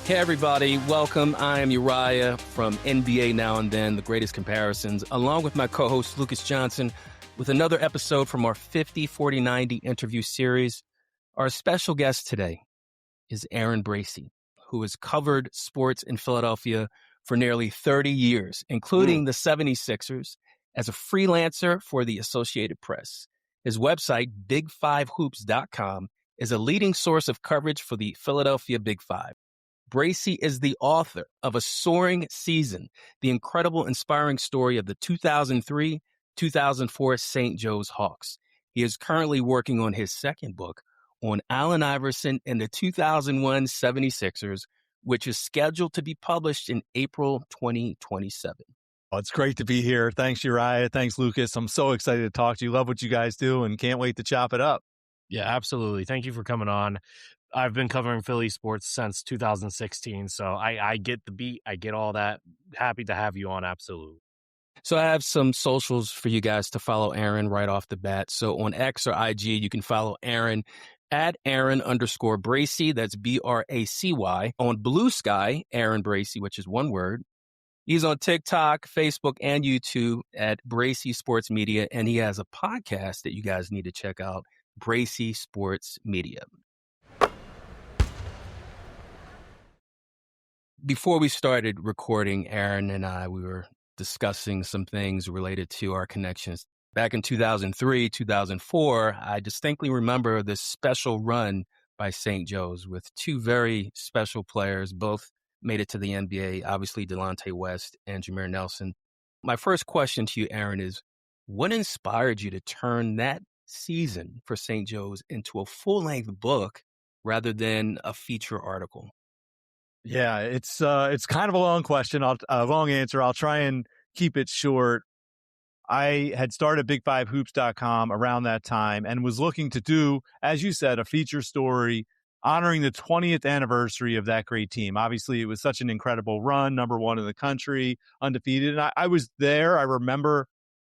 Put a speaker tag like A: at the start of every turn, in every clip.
A: Hey, everybody. Welcome. I am Uriah from NBA Now and Then, The Greatest Comparisons, along with my co-host Lucas Johnson, with another episode from our 50, 40, 90 interview series. Our special guest today is Aaron Bracy, who has covered sports in Philadelphia for nearly 30 years, including the 76ers, as a freelancer for the Associated Press. His website, big5hoops.com, is a leading source of coverage for the Philadelphia Big Five. Bracy is the author of A Soaring Season, the incredible, inspiring story of the 2003-2004 St. Joe's Hawks. He is currently working on his second book on Allen Iverson and the 2001 76ers, which is scheduled to be published in April 2027.
B: Oh, it's great to be here. Thanks, Uriah. Thanks, Lucas. I'm so excited to talk to you. Love what you guys do and can't wait to chop it up.
C: Yeah, absolutely. Thank you for coming on. I've been covering Philly sports since 2016, so I get the beat. I get all that. Happy to have you on, absolutely.
A: So I have some socials for you guys to follow Aaron right off the bat. So on X or IG, you can follow Aaron at Aaron_Bracy. That's BRACY. On Blue Sky, Aaron Bracy, which is one word. He's on TikTok, Facebook, and YouTube at Bracy Sports Media, and he has a podcast that you guys need to check out, Bracy Sports Media. Before we started recording, Aaron and I, we were discussing some things related to our connections. Back in 2003, 2004, I distinctly remember this special run by St. Joe's with two very special players, both made it to the NBA, obviously Delante West and Jameer Nelson. My first question to you, Aaron, is what inspired you to turn that season for St. Joe's into a full-length book rather than a feature article?
B: Yeah, it's kind of a long question, a long answer. I'll try and keep it short. I had started big5hoops.com around that time and was looking to do, as you said, a feature story honoring the 20th anniversary of that great team. Obviously, it was such an incredible run, number one in the country, undefeated. And I was there. I remember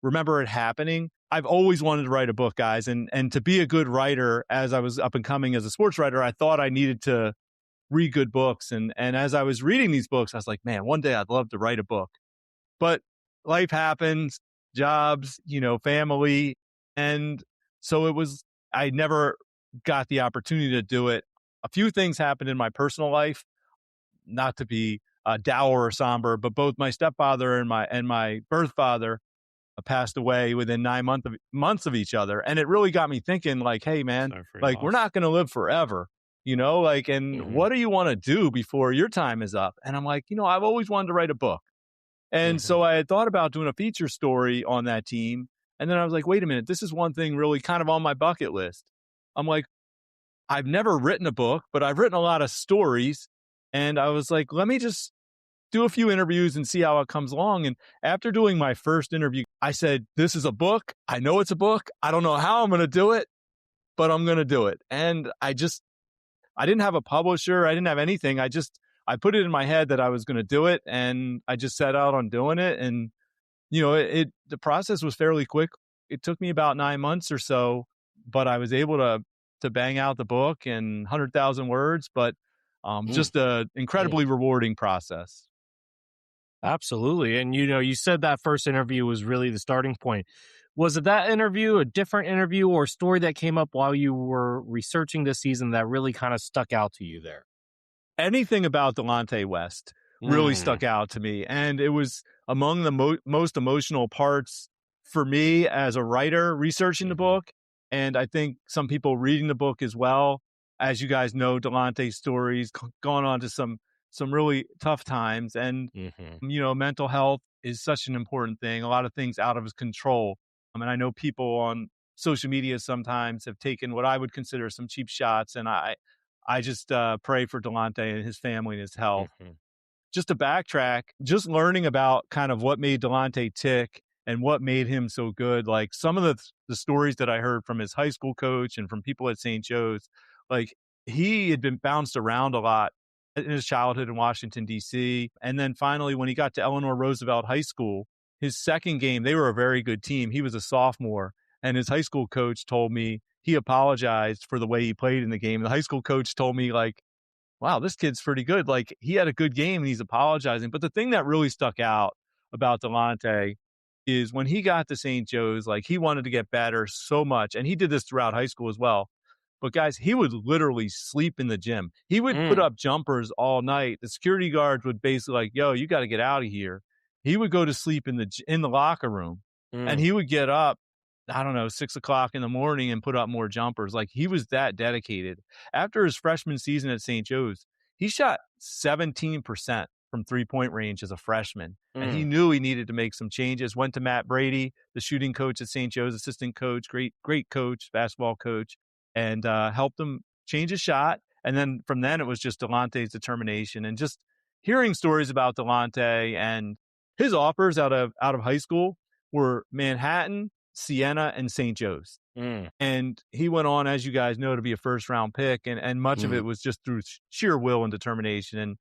B: it happening. I've always wanted to write a book, guys. And to be a good writer, as I was up and coming as a sports writer, I thought I needed to read good books. And as I was reading these books, I was like, man, one day I'd love to write a book. But life happens, jobs, family. And so I never got the opportunity to do it. A few things happened in my personal life, not to be dour or somber, but both my stepfather and my birth father passed away within 9 months of each other. And it really got me thinking, like, hey, man, like, we're not going to live forever. What do you want to do before your time is up? And I'm like, I've always wanted to write a book. And so I had thought about doing a feature story on that team. And then I was like, wait a minute, this is one thing really kind of on my bucket list. I'm like, I've never written a book, but I've written a lot of stories. And I was like, let me just do a few interviews and see how it comes along. And after doing my first interview, I said, this is a book. I know it's a book. I don't know how I'm going to do it, but I'm going to do it. And I didn't have a publisher. I didn't have anything. I put it in my head that I was going to do it. And I just set out on doing it. And, the process was fairly quick. It took me about 9 months or so, but I was able to bang out the book in 100,000 words, but just an incredibly rewarding process.
C: Absolutely. And, you said that first interview was really the starting point. Was it that interview, a different interview, or a story that came up while you were researching this season that really kind of stuck out to you there?
B: Anything about Delante West really stuck out to me. And it was among the most emotional parts for me as a writer researching the book. And I think some people reading the book as well. As you guys know, Delante's stories gone on to some really tough times. And, mental health is such an important thing. A lot of things out of his control. I mean, I know people on social media sometimes have taken what I would consider some cheap shots. And I just pray for Delante and his family and his health. Just to backtrack, just learning about kind of what made Delante tick and what made him so good. Like some of the stories that I heard from his high school coach and from people at St. Joe's, like he had been bounced around a lot in his childhood in Washington, D.C. And then finally, when he got to Eleanor Roosevelt High School, his second game, they were a very good team. He was a sophomore, and his high school coach told me he apologized for the way he played in the game. The high school coach told me, like, wow, this kid's pretty good. Like, he had a good game and he's apologizing. But the thing that really stuck out about Delante is when he got to St. Joe's, like, he wanted to get better so much. And he did this throughout high school as well. But guys, he would literally sleep in the gym. He would put
C: Mm,
B: up jumpers all night. The security guards would basically like, yo, you got to get out of here. He would go to sleep in the locker room, and
C: mm,
B: he would get up, I don't know, 6 o'clock in the morning and put up more jumpers. Like, he was that dedicated. After his freshman season at St. Joe's, he shot 17% from 3-point range as a freshman. And he
C: mm,
B: knew he needed to make some changes. Went to Matt Brady, the shooting coach at St. Joe's, assistant coach, great coach, basketball coach, and helped him change his shot. And then from then, it was just Delante's determination and just hearing stories about Delante and his offers out of high school were Manhattan, Siena, and St. Joe's.
C: mm,
B: And he went on, as you guys know, to be a first round pick. And much of
A: Mm.
B: it was just through sheer will and determination. And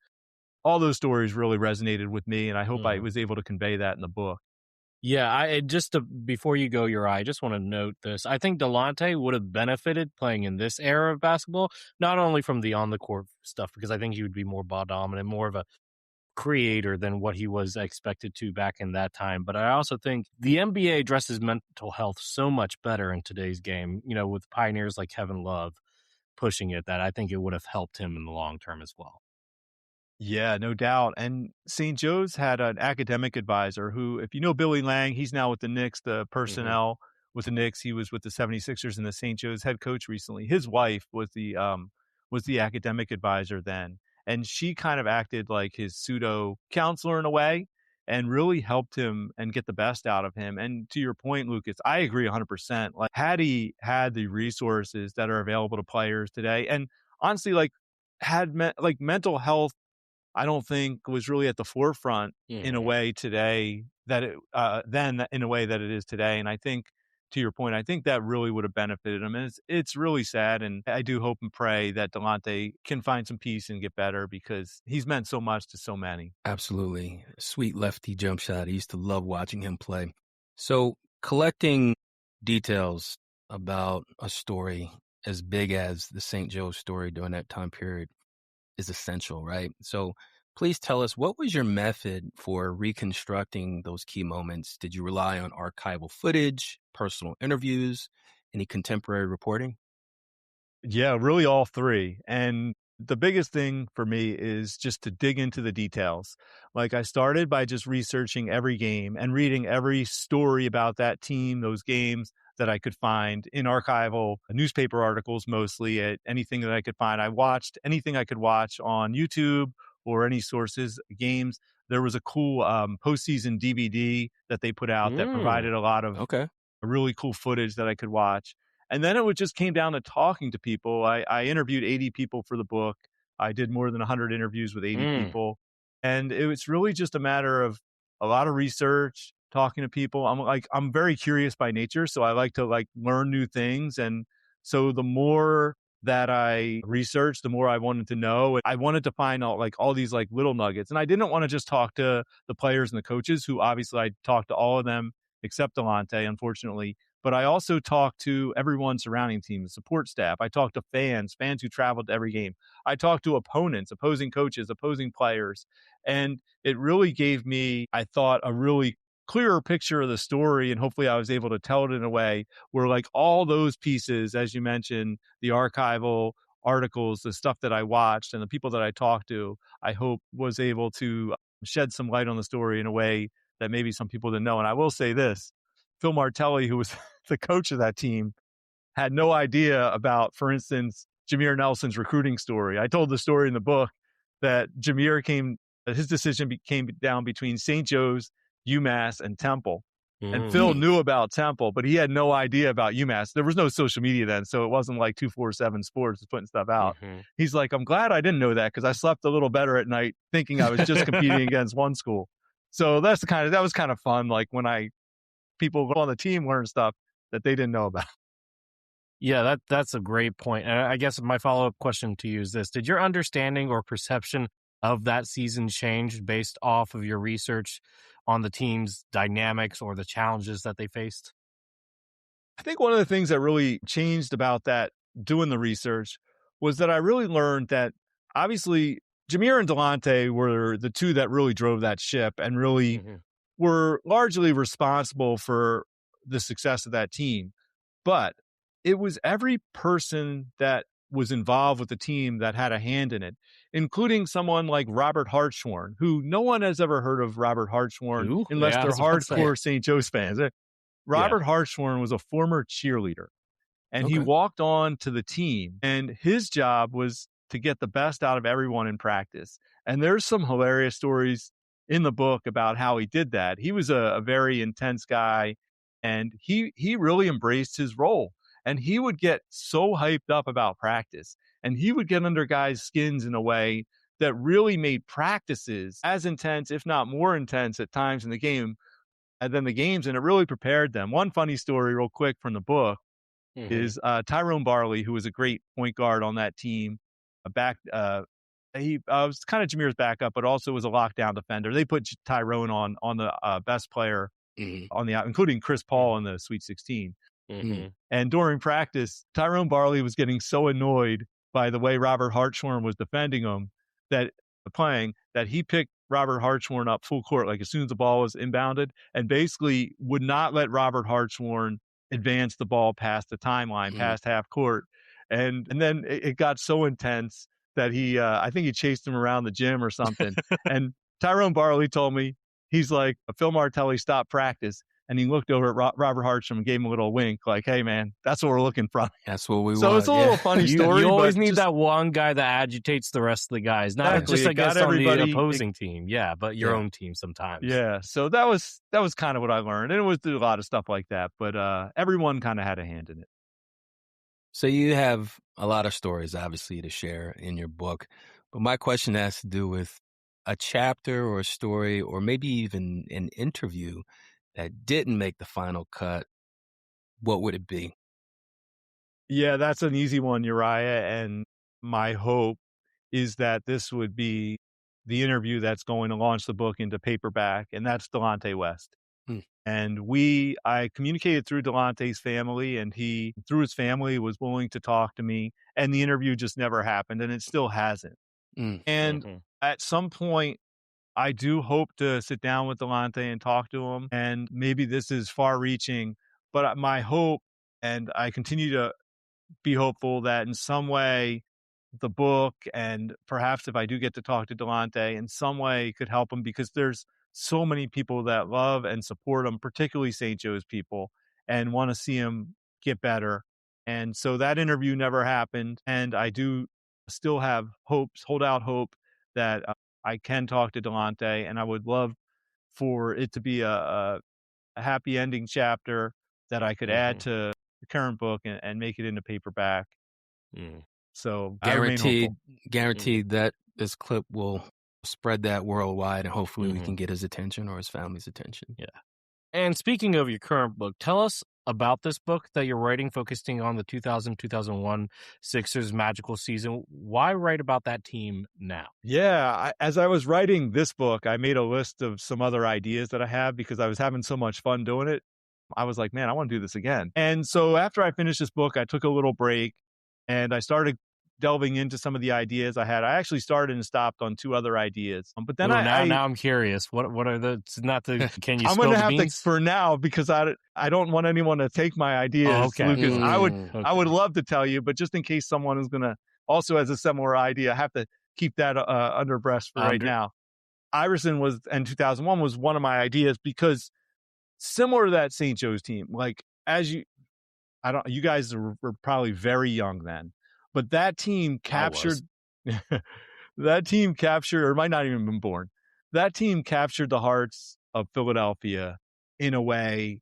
B: all those stories really resonated with me. And I hope I
C: mm.
B: was able to convey that in the book.
C: Yeah, before you go, Uriah, I just want to note this. I think Delante would have benefited playing in this era of basketball, not only from the on the court stuff, because I think he would be more ball dominant, more of a creator than what he was expected to back in that time. But I also think the NBA addresses mental health so much better in today's game, with pioneers like Kevin Love pushing it, that I think it would have helped him in the long term as well.
B: Yeah, no doubt. And St. Joe's had an academic advisor who, if you know Billy Lang, he's now with the Knicks, the
C: Hmm.
B: personnel with the Knicks. He was with the 76ers and the St. Joe's head coach recently. His wife was the academic advisor then. And she kind of acted like his pseudo counselor in a way and really helped him and get the best out of him. And to your point, Lucas, I agree 100%. Like, had he had the resources that are available to players today, and honestly, like, like mental health, I don't think was really at the forefront in a
C: Hmm.
B: way today that it then in a way that it is today. And I think, to your point, I think that really would have benefited him. And it's really sad. And I do hope and pray that Delante can find some peace and get better because he's meant so much to so many.
A: Absolutely. Sweet lefty jump shot. I used to love watching him play. So, collecting details about a story as big as the St. Joe story during that time period is essential, right? So, please tell us, what was your method for reconstructing those key moments? Did you rely on archival footage, personal interviews, any contemporary reporting?
B: Yeah, really all three. And the biggest thing for me is just to dig into the details. Like, I started by just researching every game and reading every story about that team, those games that I could find in archival newspaper articles, mostly at anything that I could find. I watched anything I could watch on YouTube or any sources, games. There was a cool postseason DVD that they put out that
C: Mm,
B: provided a lot of
A: Okay.
B: really cool footage that I could watch. And then it would just came down to talking to people. I interviewed 80 people for the book. I did more than 100 interviews with 80
C: mm,
B: people. And it was really just a matter of a lot of research, talking to people. I'm very curious by nature, so I like to like learn new things. And so the more that I researched, the more I wanted to know. And I wanted to find out like all these like little nuggets. And I didn't want to just talk to the players and the coaches, who obviously I talked to all of them except Delante, unfortunately. But I also talked to everyone surrounding team, the support staff. I talked to fans who traveled to every game. I talked to opponents, opposing coaches, opposing players. And it really gave me, I thought, a really clearer picture of the story. And hopefully I was able to tell it in a way where, like, all those pieces, as you mentioned, the archival articles, the stuff that I watched, and the people that I talked to, I hope was able to shed some light on the story in a way that maybe some people didn't know. And I will say this: Phil Martelli, who was the coach of that team, had no idea about, for instance, Jameer Nelson's recruiting story. I told the story in the book that his decision came down between St. Joe's, UMass, and Temple. And
C: mm,
B: Phil
A: Mm.
B: knew about Temple, but he had no idea about UMass. There was no social media then, so it wasn't like 247 Sports was putting stuff out.
C: mhm.
B: He's like, I'm glad I didn't know that because I slept a little better at night thinking I was just competing against one school. So that was kind of fun. Like, when people on the team learn stuff that they didn't know about.
C: Yeah, that's a great point. And I guess my follow-up question to you is this: did your understanding or perception of that season change based off of your research on the team's dynamics or the challenges that they faced?
B: I think one of the things that really changed about that, doing the research, was that I really learned that obviously Jameer and Delante were the two that really drove that ship and really were largely responsible for the success of that team. But it was every person that was involved with the team that had a hand in it, including someone like Robert Hartshorn, who no one has ever heard of Robert Hartshorn unless they're hardcore St. Joe's fans. Robert Hartshorn was a former cheerleader, and he walked on to the team, and his job was to get the best out of everyone in practice. And there's some hilarious stories in the book about how he did that. He was a very intense guy, and he really embraced his role. And he would get so hyped up about practice, and he would get under guys' skins in a way that really made practices as intense, if not more intense at times in the game than the games. And it really prepared them. One funny story real quick from the book is Tyrone Barley, who was a great point guard on that team. He was kind of Jameer's backup, but also was a lockdown defender. They put Tyrone on the best player on the out, including Chris Paul in the Sweet 16. And during practice, Tyrone Barley was getting so annoyed by the way Robert Hartshorn was defending him that he picked Robert Hartshorn up full court, like as soon as the ball was inbounded, and basically would not let Robert Hartshorn advance the ball past the timeline, past half court. And then it got so intense that I think he chased him around the gym or something. And Tyrone Barley told me, he's like, Phil Martelli stopped practice, and he looked over at Robert Hartshorn and gave him a little wink, like, hey, man, that's what we're looking for.
A: That's what we want.
B: So it's a little funny story.
C: You always need that one guy that agitates the rest of the guys, not just against on the opposing team. Yeah, but your own team sometimes.
B: Yeah, so that was kind of what I learned. And it was a lot of stuff like that, but everyone kind of had a hand in it.
A: So you have a lot of stories, obviously, to share in your book. But my question has to do with a chapter or a story or maybe even an interview that didn't make the final cut. What would it be?
B: Yeah, that's an easy one, Uriah. And my hope is that this would be the interview that's going to launch the book into paperback, and that's Delante West. And I communicated through Delante's family, and he, through his family, was willing to talk to me, and the interview just never happened, and it still hasn't. And at some point, I do hope to sit down with Delante and talk to him, and maybe this is far reaching, but my hope, and I continue to be hopeful that in some way the book, and perhaps if I do get to talk to Delante, in some way could help him, because there's so many people that love and support him, particularly St. Joe's people, and want to see him get better. And so that interview never happened. And I do still have hold out hope that I can talk to Delante, and I would love for it to be a happy ending chapter that I could add to the current book and make it into paperback. So
A: guaranteed that this clip will spread that worldwide, and hopefully we can get his attention or his family's attention.
C: Yeah. And speaking of your current book, tell us about this book that you're writing, focusing on the 2000-2001 Sixers magical season. Why write about that team now?
B: Yeah, as I was writing this book, I made a list of some other ideas that I have because I was having so much fun doing it. I was like, man, I want to do this again. And so after I finished this book, I took a little break and I started delving into some of the ideas I had. I actually started and stopped on two other ideas. But then
C: now I'm curious. What are the, can you
B: I'm going to have to, for now, because I don't want anyone to take my ideas, Lucas. I would love to tell you, but just in case someone is going to also has a similar idea, I have to keep that under breast for right now. Iverson and 2001 was one of my ideas because similar to that St. Joe's team, like you guys were probably very young then. But that team captured, or might not even been born. That team captured the hearts of Philadelphia in a way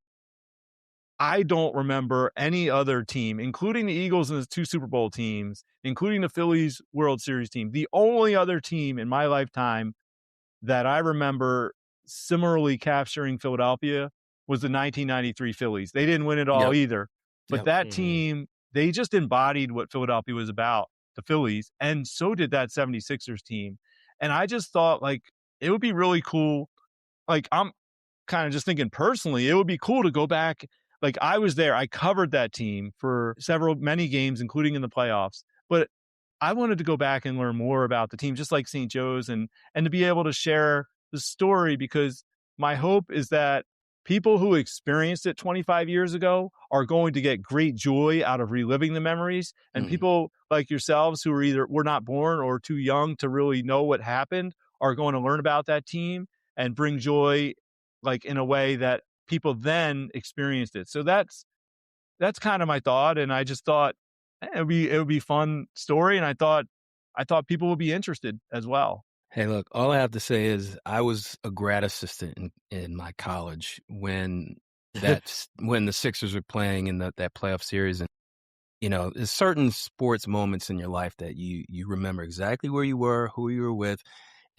B: I don't remember any other team, including the Eagles and the two Super Bowl teams, including the Phillies World Series team. The only other team in my lifetime that I remember similarly capturing Philadelphia was the 1993 Phillies. They didn't win it all either. But that team, they just embodied what Philadelphia was about, the Phillies, and so did that 76ers team. And I just thought, like, it would be really cool. Like, I'm kind of just thinking personally, it would be cool to go back. Like, I was there. I covered that team for many games, including in the playoffs. But I wanted to go back and learn more about the team, just like St. Joe's, and to be able to share the story, because my hope is that people who experienced it 25 years ago are going to get great joy out of reliving the memories. And people like yourselves who were not born or too young to really know what happened are going to learn about that team and bring joy, like in a way that people then experienced it. So that's kind of my thought. And I just thought it would be fun story. And I thought people would be interested as well.
A: Hey, look, all I have to say is I was a grad assistant in my college when when the Sixers were playing in that playoff series. And, there's certain sports moments in your life that you remember exactly where you were, who you were with.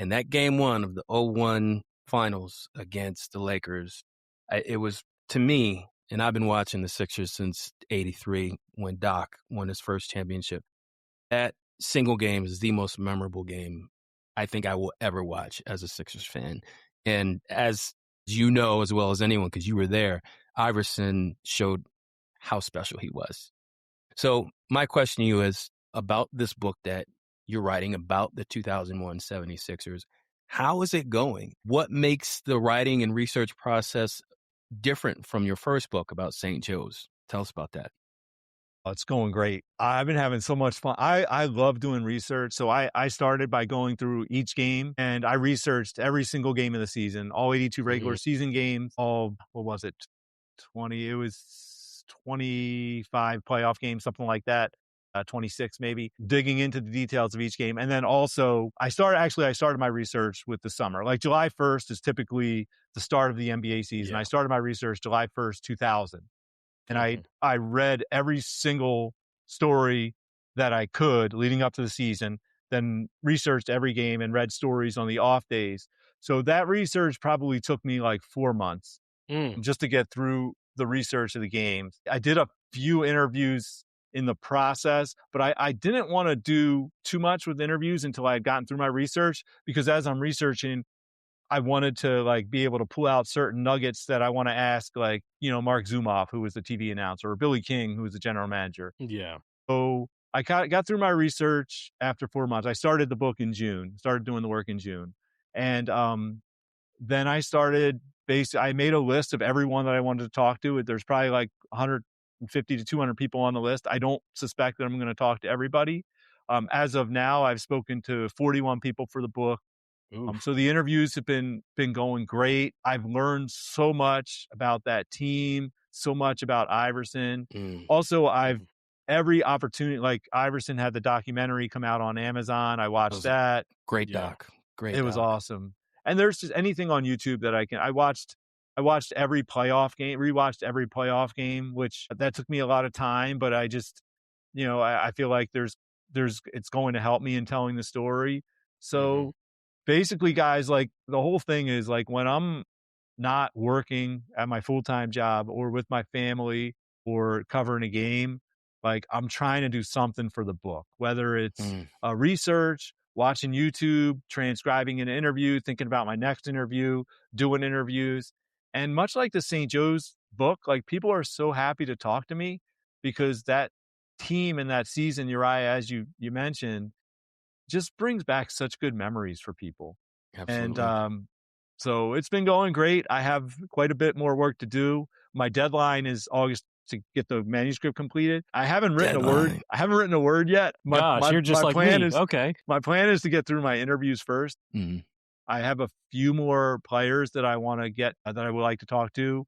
A: And that game 1 of the 0-1 finals against the Lakers, it was, to me, and I've been watching the Sixers since '83 when Doc won his first championship. That single game is the most memorable game I think I will ever watch as a Sixers fan. And as you know as well as anyone, because you were there, Iverson showed how special he was. So my question to you is about this book that you're writing about the 2001 76ers. How is it going? What makes the writing and research process different from your first book about St. Joe's? Tell us about that.
B: It's going great. I've been having so much fun. I love doing research. So I started by going through each game, and I researched every single game of the season, all 82 regular season games, all, what was it? 25 playoff games, something like that. 26 maybe, digging into the details of each game. And then also I started my research with the summer. Like July 1st is typically the start of the NBA season. Yeah. I started my research July 1st, 2000. And I read every single story that I could leading up to the season, then researched every game and read stories on the off days. So that research probably took me like 4 months just to get through the research of the games. I did a few interviews in the process, but I didn't want to do too much with interviews until I had gotten through my research, because as I'm researching, I wanted to like be able to pull out certain nuggets that I want to ask, like, Mark Zumoff, who was the TV announcer, or Billy King, who was the general manager.
C: Yeah.
B: So I got through my research after 4 months. I started the book in June, started doing the work in June. And then I started I made a list of everyone that I wanted to talk to. There's probably like 150 to 200 people on the list. I don't suspect that I'm going to talk to everybody. As of now, I've spoken to 41 people for the book. So the interviews have been going great. I've learned so much about that team, so much about Iverson. Also, every opportunity, like Iverson had the documentary come out on Amazon. I watched that.
A: Great doc. Great.
B: It was awesome. And there's just anything on YouTube that I watched every playoff game, rewatched every playoff game, which that took me a lot of time, but I just, I feel like it's going to help me in telling the story. So basically, guys, like the whole thing is like when I'm not working at my full-time job or with my family or covering a game, like I'm trying to do something for the book, whether it's research, watching YouTube, transcribing an interview, thinking about my next interview, doing interviews. And much like the St. Joe's book, like people are so happy to talk to me because that team and that season, Uriah, as you mentioned, just brings back such good memories for people.
A: Absolutely.
B: And so it's been going great. I have quite a bit more work to do. My deadline is August to get the manuscript completed. I haven't written a word. I haven't written a word yet.
C: You're just like me. Okay.
B: My plan is to get through my interviews first. I have a few more players that I want to get, that I would like to talk to.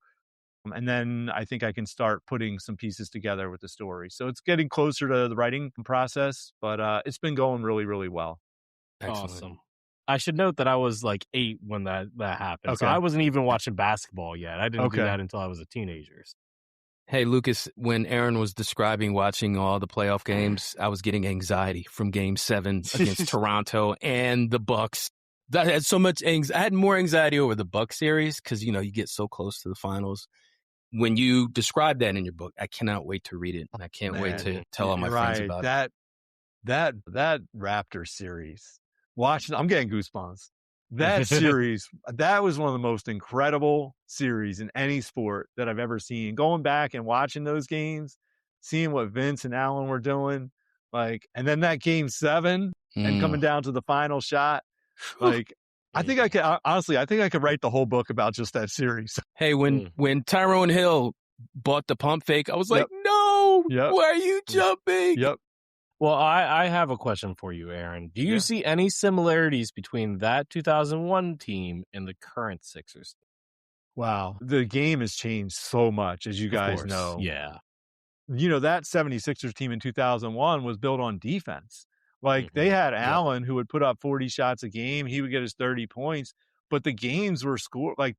B: And then I think I can start putting some pieces together with the story. So it's getting closer to the writing process, but it's been going really, really well.
A: Excellent.
C: Awesome. I should note that I was like 8 when that happened.
B: Okay.
C: So I wasn't even watching basketball yet. I didn't do that until I was a teenager.
A: Hey, Lucas, when Aaron was describing watching all the playoff games, I was getting anxiety from Game 7 against Toronto and the Bucks. I had so much I had more anxiety over the Bucks series because, you get so close to the finals. When you describe that in your book, I cannot wait to read it. And I can't wait to tell all my friends about it.
B: That Raptor series, I'm getting goosebumps. That series, that was one of the most incredible series in any sport that I've ever seen. Going back and watching those games, seeing what Vince and Allen were doing, Like, and then that game 7 and coming down to the final shot. Like, I think I could honestly. I think I could write the whole book about just that series.
A: Hey, when Tyrone Hill bought the pump fake, I was like,
B: Yep.
A: no,
B: Yep.
A: why are you jumping?
B: Yep.
C: Well, I have a question for you, Aaron. Do you see any similarities between that 2001 team and the current Sixers?
B: Wow. The game has changed so much, as you guys know.
C: Yeah.
B: You know, that 76ers team in 2001 was built on defense. Like, they had Allen, who would put up 40 shots a game. He would get his 30 points. But the games were scored, like,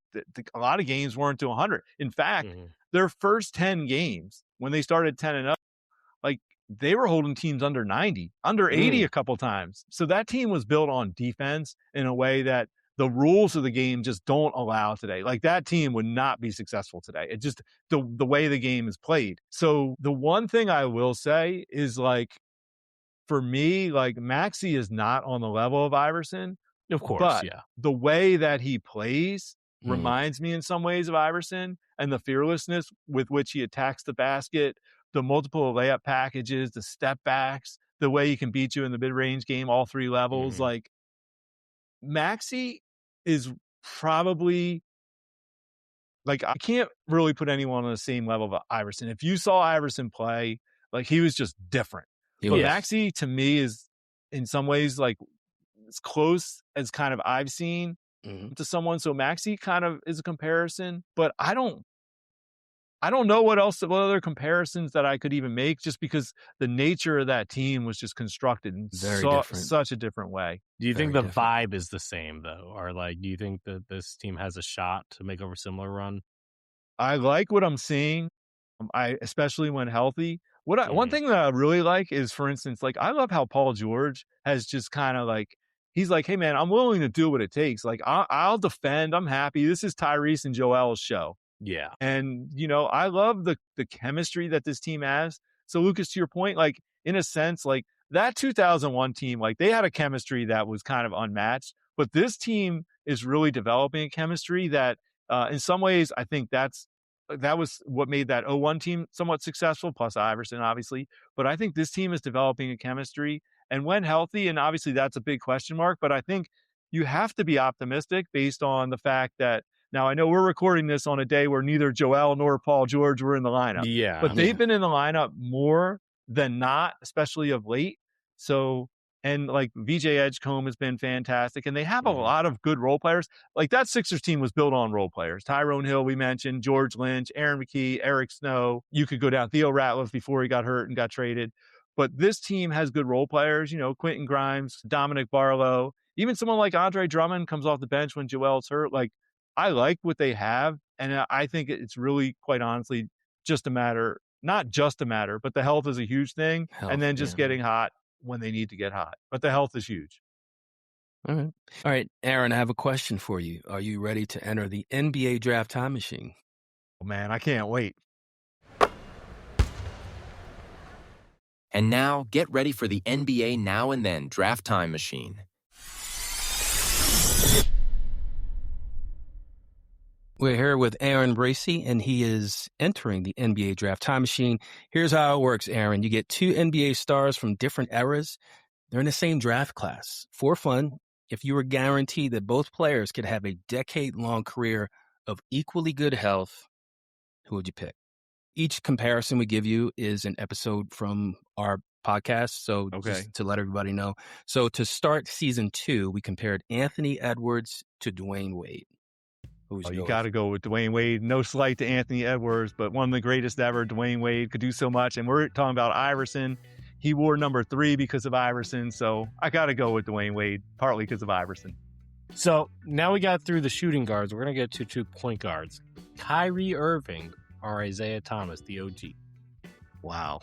B: a lot of games weren't to 100. In fact, their first 10 games, when they started 10-0, like, they were holding teams under 90, under 80 a couple times. So that team was built on defense in a way that the rules of the game just don't allow today. Like, that team would not be successful today. It just, the way the game is played. So the one thing I will say is, like, for me, like, Maxey is not on the level of Iverson.
C: Of course,
B: but the way that he plays reminds me in some ways of Iverson, and the fearlessness with which he attacks the basket, the multiple layup packages, the step backs, the way he can beat you in the mid-range game, all 3 levels. Like, Maxey is probably, like, I can't really put anyone on the same level of Iverson. If you saw Iverson play, like, he was just different. But Maxey, to me, is in some ways, like, as close as kind of I've seen to someone. So Maxey kind of is a comparison, but I don't know what other comparisons that I could even make, just because the nature of that team was just constructed in such a different way.
C: Do you think the vibe is the same, though? Or, like, do you think that this team has a shot to make a similar run?
B: I like what I'm seeing. Especially when healthy. One thing that I really like is, for instance, like, I love how Paul George has just kind of, like, he's like, hey man, I'm willing to do what it takes. Like, I'll defend. I'm happy. This is Tyrese and Joel's show.
C: Yeah.
B: And, you know, I love the chemistry that this team has. So Lucas, to your point, like, in a sense, like, that 2001 team, like, they had a chemistry that was kind of unmatched, but this team is really developing a chemistry that, in some ways, I think that was what made that 01 team somewhat successful, plus Iverson, obviously. But I think this team is developing a chemistry, and when healthy, and obviously that's a big question mark, but I think you have to be optimistic based on the fact that, now I know we're recording this on a day where neither Joel nor Paul George were in the lineup.
C: Yeah.
B: But they've been in the lineup more than not, especially of late. So, and like VJ Edgecombe has been fantastic, and they have a lot of good role players. Like, that Sixers team was built on role players. Tyrone Hill, we mentioned, George Lynch, Aaron McKee, Eric Snow. You could go down Theo Ratliff before he got hurt and got traded. But this team has good role players, you know, Quentin Grimes, Dominic Barlow, even someone like Andre Drummond comes off the bench when Joel's hurt. Like, I like what they have, and I think it's really, quite honestly, just a matter, not just a matter, but the health is a huge thing, and then just getting hot when they need to get hot. But the health is huge.
A: All right, Aaron, I have a question for you. Are you ready to enter the NBA draft time machine?
B: Oh, man, I can't wait.
D: And now, get ready for the NBA Now and Then Draft Time Machine.
A: We're here with Aaron Bracy, and he is entering the NBA Draft Time Machine. Here's how it works, Aaron. You get 2 NBA stars from different eras. They're in the same draft class. For fun, if you were guaranteed that both players could have a decade-long career of equally good health, who would you pick? Each comparison we give you is an episode from our podcast, so just to let everybody know. So to start season 2, we compared Anthony Edwards to Dwayne Wade.
B: You got to go with Dwayne Wade. No slight to Anthony Edwards, but one of the greatest ever. Dwayne Wade could do so much. And we're talking about Iverson. He wore number 3 because of Iverson, so I got to go with Dwayne Wade, partly because of Iverson.
C: So now we got through the shooting guards. We're going to get to 2 point guards. Kyrie Irving or Isaiah Thomas, the OG?
B: Wow.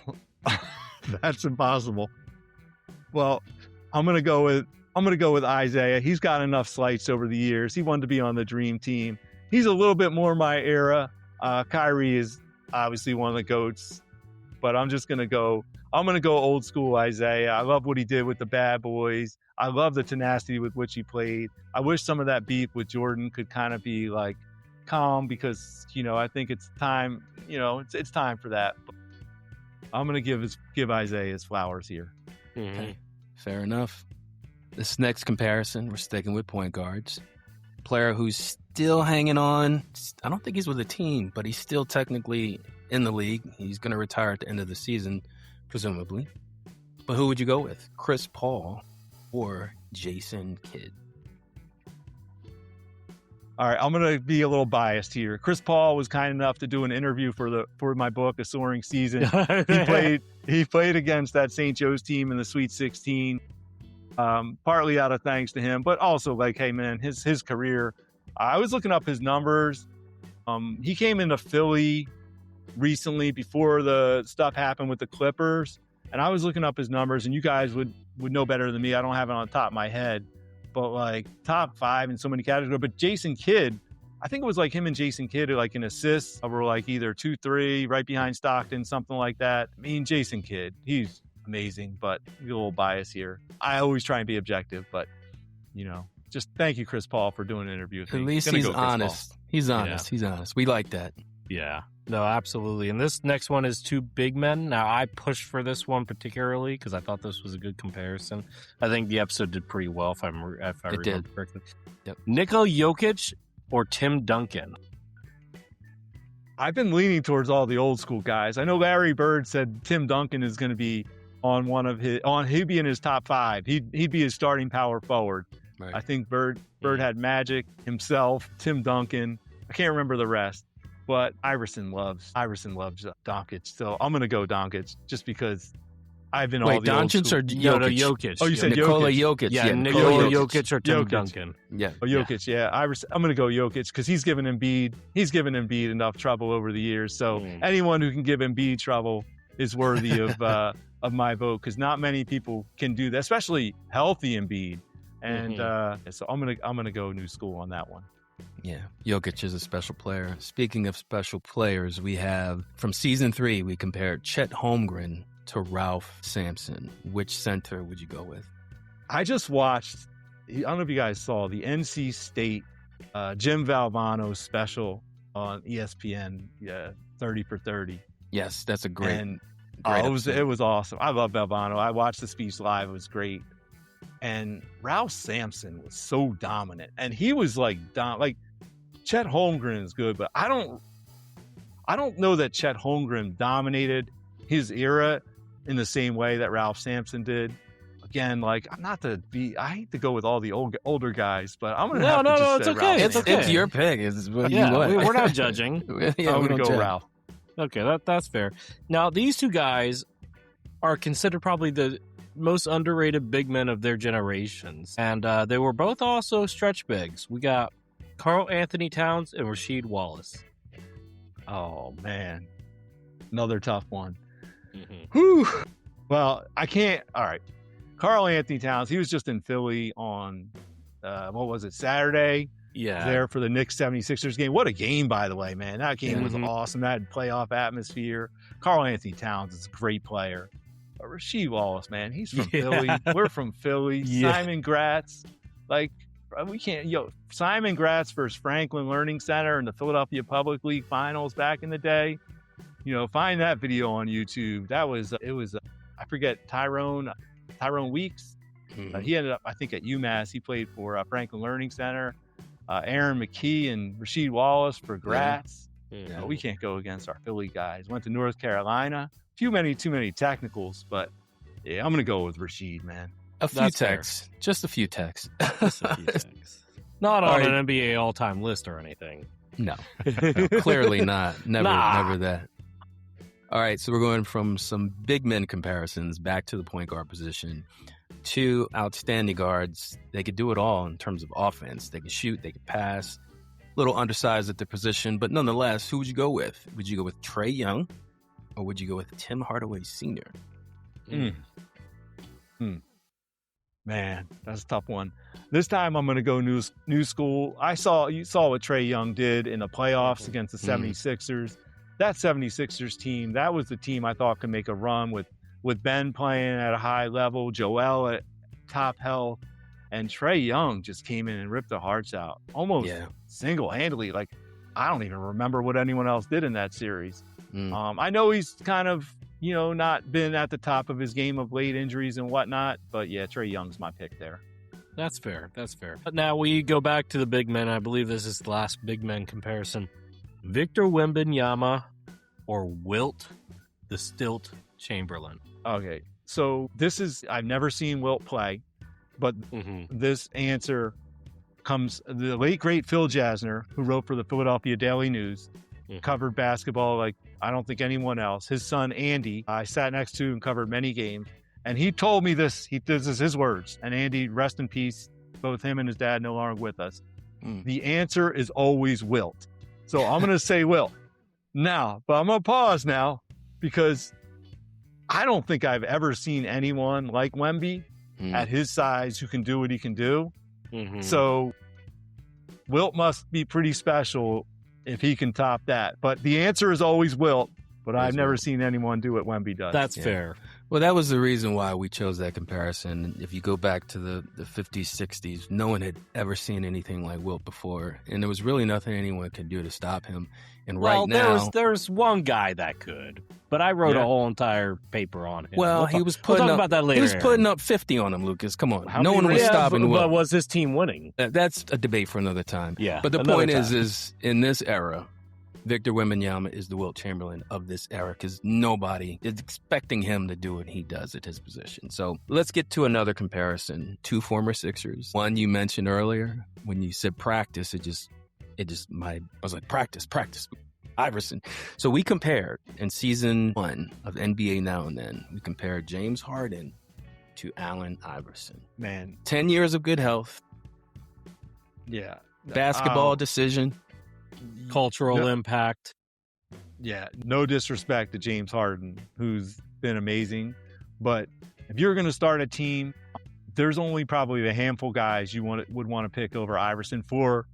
B: That's impossible. Well, I'm going to go with Isaiah. He's got enough slights over the years. He wanted to be on the dream team. He's a little bit more my era. Kyrie is obviously one of the GOATs, but I'm going to go old school Isaiah. I love what he did with the Bad Boys. I love the tenacity with which he played. I wish some of that beef with Jordan could kind of be like calm, because, you know, I think it's time, you know, it's time for that. I'm going to give Isaiah his flowers here.
A: Okay. Fair enough. This next comparison, we're sticking with point guards. Player who's still hanging on. I don't think he's with a team, but he's still technically in the league. He's going to retire at the end of the season, presumably. But who would you go with? Chris Paul or Jason Kidd?
B: All right, I'm going to be a little biased here. Chris Paul was kind enough to do an interview for my book, A Soaring Season. He played against that St. Joe's team in the Sweet 16. Partly out of thanks to him, but also like, hey man, his career. I was looking up his numbers. He came into Philly recently before the stuff happened with the Clippers, and I was looking up his numbers, and you guys would know better than me. I don't have it on the top of my head, but like top 5 in so many categories. But Jason Kidd, I think it was like him and Jason Kidd are like in assists were like either 2-3 right behind Stockton, something like that. I mean, Jason Kidd, he's amazing, but a little bias here. I always try and be objective, but just thank you, Chris Paul, for doing an interview with me.
A: At least he's honest. He's honest. He's honest. We like that.
C: Yeah. No, absolutely. And this next one is 2 big men. Now, I pushed for this one particularly because I thought this was a good comparison. I think the episode did pretty well, if I remember correctly.
A: Yep.
C: Nikola Jokic or Tim Duncan?
B: I've been leaning towards all the old school guys. I know Larry Bird said Tim Duncan is going to be on he'd be in his top 5. He'd be his starting power forward.
A: Right.
B: I think Bird had Magic himself, Tim Duncan. I can't remember the rest, but Iverson loves Doncic. So I'm gonna go Doncic just because I've been all the
A: Doncic
B: old school.
A: or Jokic?
B: Oh, you said
A: Nikola
B: Jokic.
A: Yeah,
C: Nikola Jokic or Tim Duncan.
A: Yeah.
B: Oh, Jokic, yeah. Iverson. I'm gonna go Jokic because he's given Embiid enough trouble over the years. So anyone who can give Embiid trouble is worthy of my vote, because not many people can do that, especially healthy Embiid. And so I'm gonna go new school on that one.
A: Yeah, Jokic is a special player. Speaking of special players, we have from season 3 we compared Chet Holmgren to Ralph Sampson. Which center would you go with?
B: I just watched. I don't know if you guys saw the NC State Jim Valvano special on ESPN. Yeah, 30 for 30.
A: Yes, that's a great.
B: It was awesome. I love Valvano. I watched the speech live. It was great. And Ralph Sampson was so dominant, and he was like Chet Holmgren is good, but I don't know that Chet Holmgren dominated his era in the same way that Ralph Sampson did. Again, like I hate to go with all the older guys, but I'm gonna have to just
C: it's
B: say
C: okay.
B: Ralph Sampson.
A: It's your pick. It's what you want.
C: We're not judging.
B: I'm gonna go Ralph.
C: Okay, that's fair. Now, these 2 guys are considered probably the most underrated big men of their generations, and they were both also stretch bigs. We got Karl Anthony Towns and Rasheed Wallace.
B: Oh man, another tough one. Whew. Well, I can't. All right, Karl Anthony Towns. He was just in Philly on what was it, Saturday?
C: Yeah,
B: there for the Knicks 76ers game. What a game, by the way, man. That game was awesome. That playoff atmosphere. Karl Anthony Towns is a great player. Rasheed Wallace, man, he's from Philly. We're from Philly. Yeah. Simon Gratz, like we can't. Simon Gratz versus Franklin Learning Center in the Philadelphia Public League Finals back in the day. Find that video on YouTube. I forget Tyrone Weeks. He ended up, I think, at UMass. He played for Franklin Learning Center. Aaron McKee and Rasheed Wallace for Gratz. Yeah. We can't go against our Philly guys. Went to North Carolina. Too many technicals, but yeah, I'm gonna go with Rasheed, man.
A: A few texts, just a few texts.
C: Not on an NBA all-time list or anything.
A: No, clearly not. Never that. All right, so we're going from some big men comparisons back to the point guard position. 2 outstanding guards. They could do it all in terms of offense. They could shoot, they could pass. A little undersized at their position, but nonetheless, who would you go with? Would you go with Trae Young? Or would you go with Tim Hardaway Sr.?
B: Man, that's a tough one. This time I'm going to go new school. You saw what Trae Young did in the playoffs against the 76ers. That 76ers team, that was the team I thought could make a run with Ben playing at a high level, Joel at top health, and Trae Young just came in and ripped their hearts out almost single-handedly. Like, I don't even remember what anyone else did in that series. I know he's kind of not been at the top of his game of late, injuries and whatnot. But yeah, Trae Young's my pick there.
C: That's fair. But now we go back to the big men. I believe this is the last big men comparison. Victor Wembanyama or Wilt the Stilt Chamberlain.
B: Okay, so I've never seen Wilt play, but this answer comes, the late great Phil Jasner, who wrote for the Philadelphia Daily News, covered basketball like I don't think anyone else. His son, Andy, I sat next to and covered many games. And he told me this. This is his words. And Andy, rest in peace. Both him and his dad no longer with us. The answer is always Wilt. So I'm going to say Wilt. Now, but I'm going to pause now because I don't think I've ever seen anyone like Wemby at his size who can do what he can do. So Wilt must be pretty special if he can top that. But the answer is always Wilt. But I've never seen anyone do what Wemby does.
C: That's fair.
A: Well, that was the reason why we chose that comparison. If you go back to the 50s, 60s, no one had ever seen anything like Wilt before. And there was really nothing anyone could do to stop him. And right now...
C: there's one guy that could. But I wrote a whole entire paper on him.
A: Well,
C: we'll talk about that later.
A: He was putting up 50 on him, Lucas. Come on. No one was stopping Wilt.
C: But was his team winning?
A: That's a debate for another time.
C: Yeah.
A: But the point is in this era, Victor Wembanyama is the Wilt Chamberlain of this era because nobody is expecting him to do what he does at his position. So let's get to another comparison. Two former Sixers. One you mentioned earlier when you said practice. I was like, practice. Iverson. So we compared in season 1 of NBA Now and Then. We compared James Harden to Allen Iverson.
B: Man,
A: 10 years of good health.
B: Yeah.
A: Basketball decision.
C: Cultural impact.
B: Yeah, no disrespect to James Harden, who's been amazing. But if you're going to start a team, there's only probably a handful of guys you would want to pick over Iverson for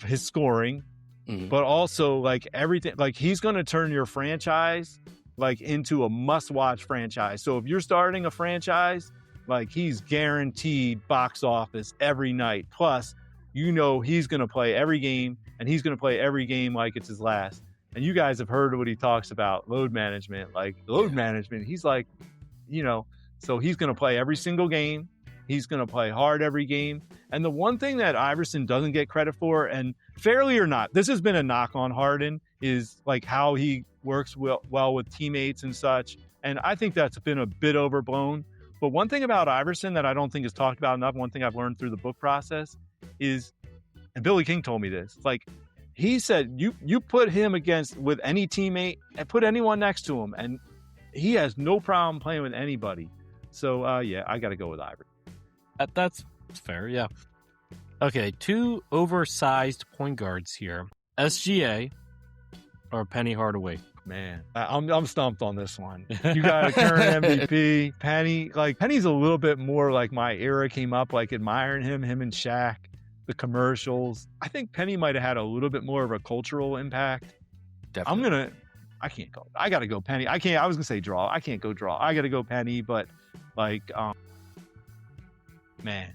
B: his scoring, but also like everything. Like he's going to turn your franchise like into a must-watch franchise. So if you're starting a franchise, like he's guaranteed box office every night. Plus, he's going to play every game. And he's going to play every game like it's his last. And you guys have heard what he talks about, load management. Like, management, he's like, so he's going to play every single game. He's going to play hard every game. And the one thing that Iverson doesn't get credit for, and fairly or not, this has been a knock on Harden, is like how he works well with teammates and such. And I think that's been a bit overblown. But one thing about Iverson that I don't think is talked about enough, one thing I've learned through the book process is, and Billy King told me this, like he said, you put him with any teammate and put anyone next to him, and he has no problem playing with anybody. So, I got to go with Iverson.
C: That's fair, yeah. Okay, two oversized point guards here. SGA or Penny Hardaway?
B: Man, I'm stumped on this one. You got a current MVP. Penny's a little bit more like my era came up, like admiring him and Shaq. The commercials. I think Penny might have had a little bit more of a cultural impact.
A: Definitely.
B: I can't go. I got to go Penny. I was going to say draw. I can't go draw. I got to go Penny, but man,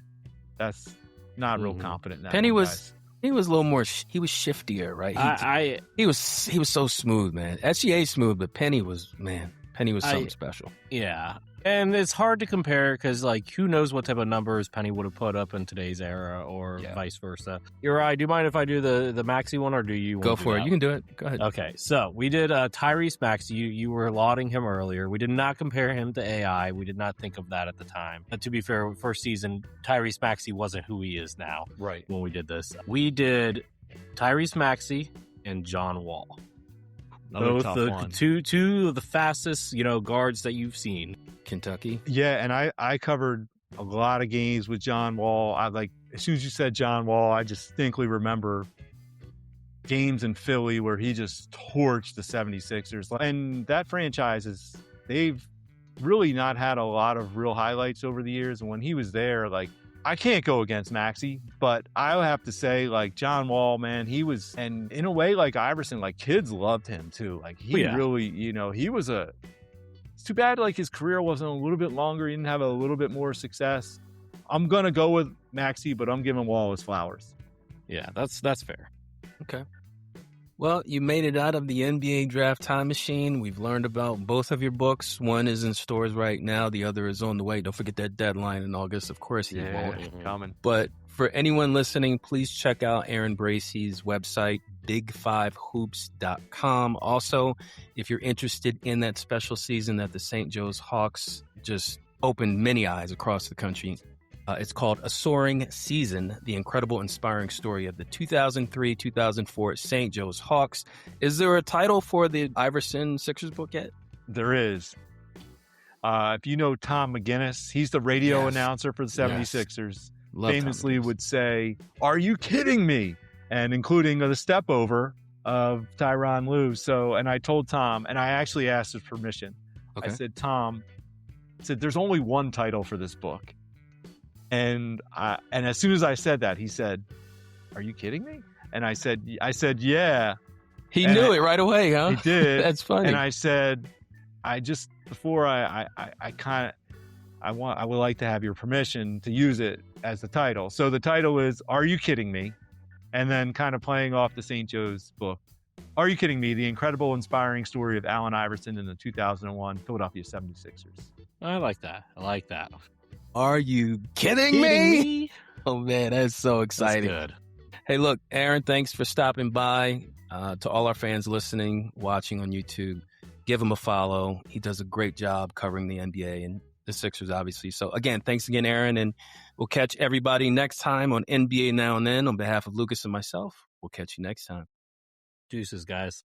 B: that's not real confident now.
A: Penny was a little more, he was shiftier, right? He was so smooth, man. SGA smooth, but Penny was something special.
C: Yeah. And it's hard to compare because, who knows what type of numbers Penny would have put up in today's era or vice versa. Uriah, do you mind if I do the Maxey one, or do you want to
A: go for it? You can do it. Go ahead.
C: Okay, so we did Tyrese Maxey. You were lauding him earlier. We did not compare him to AI. We did not think of that at the time. But to be fair, first season, Tyrese Maxey wasn't who he is now.
B: Right.
C: When we did this. We did Tyrese Maxey and John Wall. Both two of the fastest, guards that you've seen.
A: Kentucky.
B: Yeah, and I covered a lot of games with John Wall. As soon as you said John Wall, I just distinctly remember games in Philly where he just torched the 76ers. And that franchise they've really not had a lot of real highlights over the years. And when he was there, I can't go against Maxey, but I'll have to say, John Wall, man, he was, and in a way, like Iverson, kids loved him too. Really, he was it's too bad, his career wasn't a little bit longer. He didn't have a little bit more success. I'm going to go with Maxey, but I'm giving Wall his flowers.
C: Yeah, that's fair.
A: Okay. Well, you made it out of the NBA draft time machine. We've learned about both of your books. One is in stores right now. The other is on the way. Don't forget that deadline in August. Of course he won't.
B: Coming.
A: But for anyone listening, please check out Aaron Bracy's website, big5hoops.com. Also, if you're interested in that special season that the St. Joe's Hawks just opened many eyes across the country, it's called A Soaring Season, the incredible, inspiring story of the 2003-2004 St. Joe's Hawks. Is there a title for the Iverson Sixers book yet?
B: There is. If you know Tom McGinnis, he's the radio announcer for the 76ers.
A: Love
B: famously would say, "Are you kidding me?" And including the step over of Tyronn Lue. So, and I told Tom, and I actually asked his permission.
A: Okay.
B: I said, Tom, there's only one title for this book. And as soon as I said that, he said, "Are you kidding me?" And I said, "Yeah."
A: He knew it right away, huh?
B: He did.
A: That's funny.
B: And I said, I would like to have your permission to use it as the title. So the title is "Are You Kidding Me?" And then kind of playing off the St. Joe's book, "Are You Kidding Me? The incredible, inspiring story of Allen Iverson and the 2001 Philadelphia 76ers."
C: I like that.
A: Are you kidding me? Oh, man, that's so exciting.
C: That's good.
A: Hey, look, Aaron, thanks for stopping by. To all our fans listening, watching on YouTube, give him a follow. He does a great job covering the NBA and the Sixers, obviously. So, again, thanks again, Aaron, and we'll catch everybody next time on NBA Now and Then. On behalf of Lucas and myself, we'll catch you next time.
C: Deuces, guys.